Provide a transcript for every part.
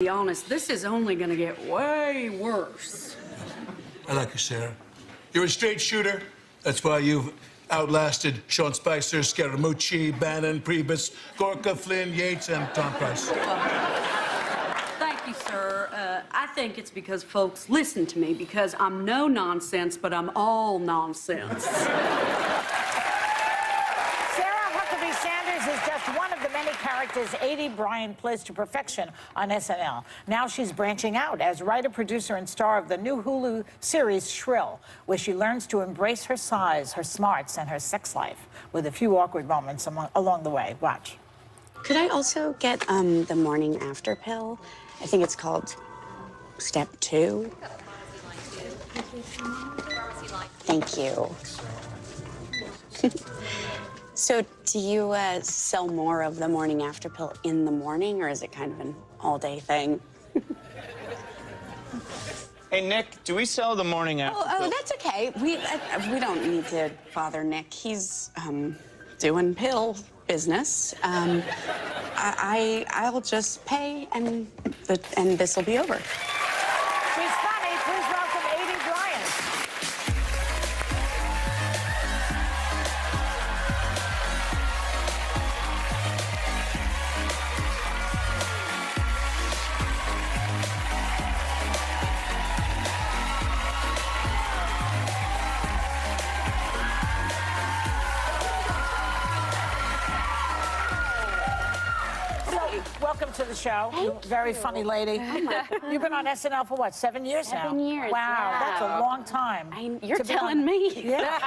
Be honest, this is only gonna get way worse. I like you, Sarah. You're a straight shooter. That's why you've outlasted Sean Spicer, Scaramucci, Bannon, Priebus, Gorka, Flynn, Yates, and Tom Price. Thank you, sir. I think it's because folks listen to me because I'm no nonsense, but I'm all nonsense. Is just one of the many characters Aidy Bryant plays to perfection on SNL. Now she's branching out as writer, producer, and star of the new Hulu series Shrill, where she learns to embrace her size, her smarts, and her sex life, with a few awkward moments along the way. Watch. Could I also get the morning after pill? I think it's called Step 2. Thank you. So do you sell more of the morning after pill in the morning, or is it kind of an all-day thing? Hey, Nick, do we sell the morning after pill? Oh, that's okay. We don't need to bother Nick. He's doing pill business. I'll just pay, and this will be over. She's funny. Please welcome Aidy Bryant. Welcome to the show. Very funny lady. You've been on SNL for what, 7 years now? 7 years. Wow, yeah. That's a long time. You're telling me. Yeah.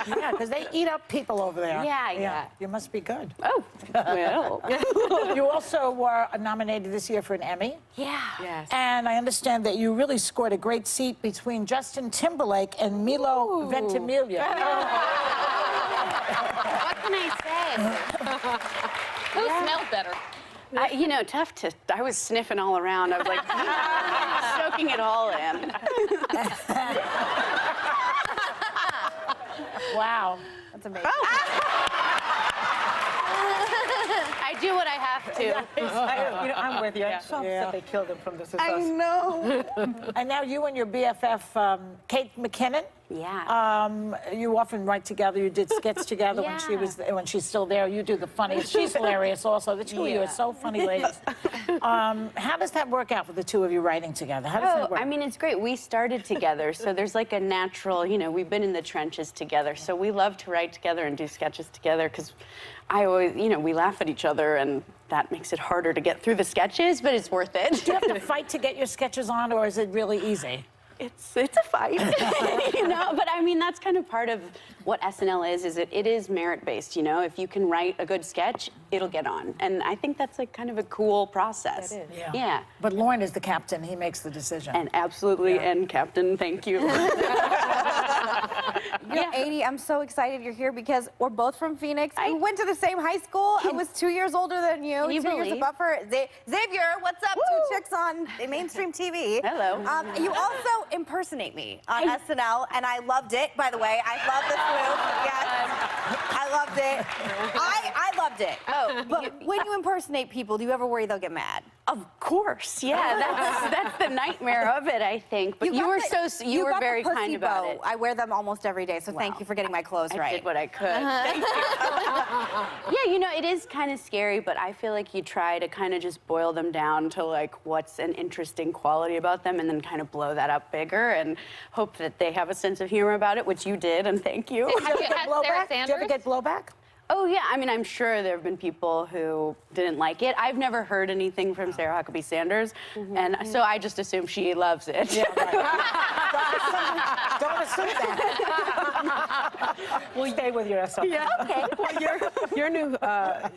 Yeah, because they eat up people over there. Yeah. You must be good. Oh, well. You also were nominated this year for an Emmy. Yeah. Yes. And I understand that you really scored a great seat between Justin Timberlake and Milo Ventimiglia. What can I say? Who smelled better? You know, tough to... I was sniffing all around. I was like, soaking it all in. Wow. That's amazing. I do what I have to. I'm with you. I'm shocked that they killed him from This Is I Us. know. And now you and your BFF, Kate McKinnon, Yeah. you often write together. You did skits together when she's still there. You do the funniest. She's hilarious also. The two of you are so funny ladies. How does that work out with the two of you writing together? How does that work? I mean, it's great. We started together, so there's like a natural, we've been in the trenches together, so we love to write together and do sketches together because I always, we laugh at each other, and that makes it harder to get through the sketches, but it's worth it. Do you have to fight to get your sketches on, or is it really easy? It's a fight, but I mean, that's kind of part of what SNL is it is merit-based, If you can write a good sketch, it'll get on. And I think that's like kind of a cool process. That is. Yeah. But Lorne is the captain. He makes the decision. And absolutely, and Captain, thank you. Aidy, I'm so excited you're here because we're both from Phoenix. We went to the same high school. I was 2 years older than you. Can you 2 years believe? above her. Xavier, what's up? Woo! 2 chicks on mainstream TV. Hello. You also impersonate me on SNL, and I loved it, by the way. I love this move. Yes. I loved it. I loved it. Oh, But when you impersonate people, do you ever worry they'll get mad? Of course, yeah. That's the nightmare of it, I think. But you were got very the pussy kind about bow. it. I wear them almost every day, so thank you for getting my clothes I right. did what I could. Thank you. Yeah, it is kind of scary, but I feel like you try to kind of just boil them down to like what's an interesting quality about them, and then kind of blow that up bigger and hope that they have a sense of humor about it, which you did, and thank you. Do you ever get blowback? Oh, yeah. I mean, I'm sure there have been people who didn't like it. I've never heard anything from Sarah Huckabee Sanders, and so I just assume she loves it. Yeah, right. Don't assume that. We'll stay with your SNL. Yeah. Okay. Well, your new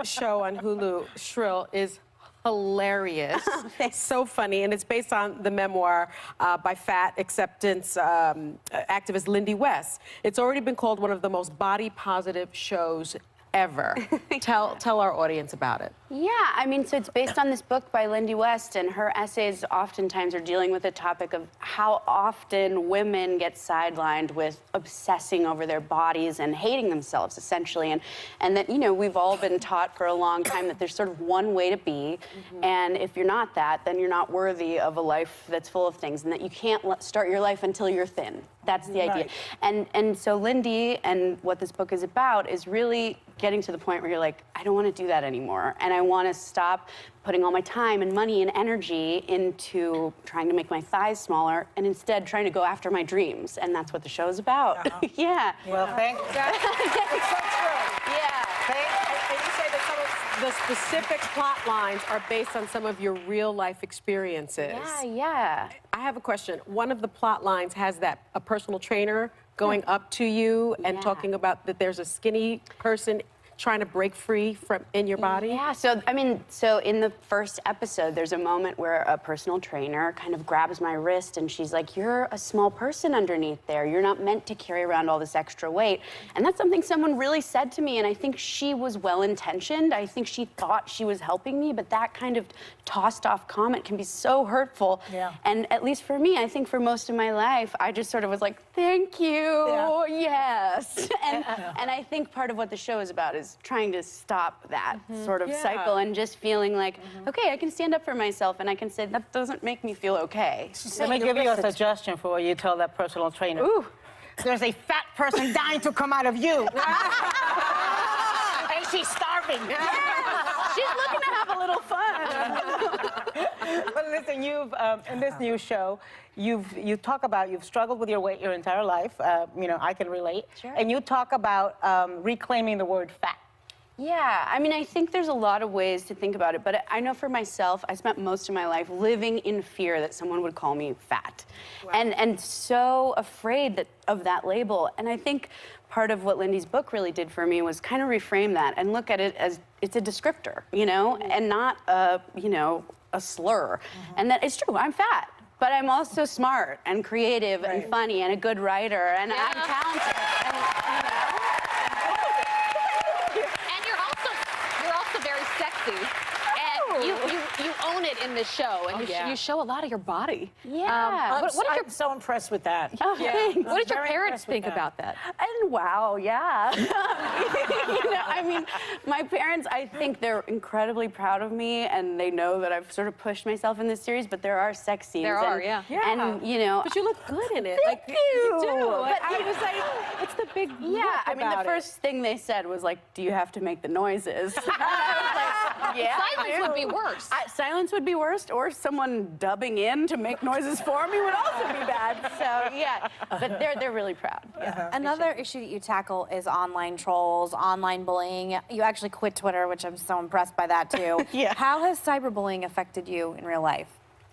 show on Hulu, Shrill, is hilarious. So funny, and it's based on the memoir by fat acceptance activist Lindy West. It's already been called one of the most body positive shows ever. Tell our audience about it. Yeah, I mean, so it's based on this book by Lindy West, and her essays oftentimes are dealing with the topic of how often women get sidelined with obsessing over their bodies and hating themselves, essentially. And that, you know, we've all been taught for a long time that there's sort of one way to be, and if you're not that, then you're not worthy of a life that's full of things, and that you can't start your life until you're thin. That's the idea. And so Lindy, and what this book is about, is really getting to the point where you're like, I don't want to do that anymore. And I want to stop putting all my time and money and energy into trying to make my thighs smaller, and instead trying to go after my dreams. And that's what the show is about. Yeah. Well, thank you. It's so true. Yeah. And you say that some of the specific plot lines are based on some of your real life experiences. Yeah. I have a question. One of the plot lines has that a personal trainer going up to you and talking about that there's a skinny person trying to break free from in your body? Yeah, so I mean, so in the first episode, there's a moment where a personal trainer kind of grabs my wrist and she's like, you're a small person underneath there. You're not meant to carry around all this extra weight. And that's something someone really said to me, and I think she was well-intentioned. I think she thought she was helping me, but that kind of tossed off comment can be so hurtful. Yeah. And at least for me, I think for most of my life, I just sort of was like, thank you, yes. And I think part of what the show is about is trying to stop that sort of cycle and just feeling like, okay, I can stand up for myself, and I can say, that doesn't make me feel okay. Let me give you a suggestion for what you tell that personal trainer. Ooh. There's a fat person dying to come out of you. And she's starving. She's looking to have a little fun. But listen, you've in this new show, you talk about you've struggled with your weight your entire life. You know, I can relate. Sure. And you talk about reclaiming the word fat. Yeah, I mean, I think there's a lot of ways to think about it, but I know for myself, I spent most of my life living in fear that someone would call me fat, and so afraid of that label. And I think part of what Lindy's book really did for me was kind of reframe that and look at it as it's a descriptor, you know, and not a slur. And that it's true, I'm fat, but I'm also smart and creative and funny and a good writer, and I'm talented. You're also very sexy. And you own it in this show, and you show a lot of your body. Yeah. I'm so impressed with that. Oh, thanks. What did your very parents impressed with think that. about that? And wow, yeah. You know, I mean, my parents, I think they're incredibly proud of me, and they know that I've sort of pushed myself in this series, but there are sex scenes. There are, and, yeah. And, you know. But you look good in it. Thank you. You do. But I was like, it's the big yeah, I mean, the first thing they said was like, do you have to make the noises? And I was like, yeah. Silence would be worse. Silence would be worst, or someone dubbing in to make noises for me would also be bad. So yeah, but they're really proud. Another issue that you tackle is online trolls, online bullying. You actually quit Twitter, which I'm so impressed by that too. How has cyberbullying affected you in real life?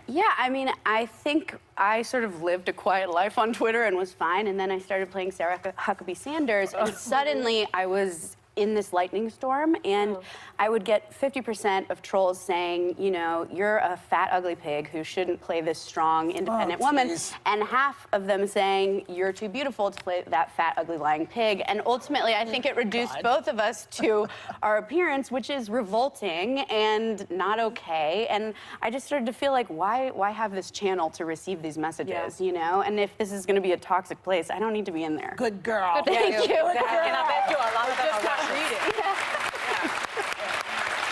Yeah, I mean, I think I sort of lived a quiet life on Twitter and was fine, and then I started playing Sarah Huckabee Sanders, and suddenly I was in this lightning storm, and I would get 50% of trolls saying, you know, you're a fat, ugly pig who shouldn't play this strong, independent woman, and half of them saying, you're too beautiful to play that fat, ugly, lying pig. And ultimately, I think it reduced both of us to our appearance, which is revolting and not okay. And I just started to feel like, why have this channel to receive these messages, you know? And if this is going to be a toxic place, I don't need to be in there. Good girl. Thank you. And I bet you a lot of them are watching.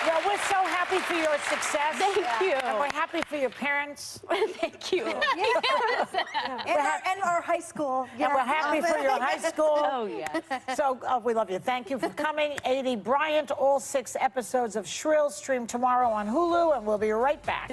Well, we're so happy for your success. Thank you. And we're happy for your parents. Thank you. And our high school. And we're happy for your high school. Oh, yes. So we love you. Thank you for coming. Aidy Bryant, all 6 episodes of Shrill stream tomorrow on Hulu, and we'll be right back.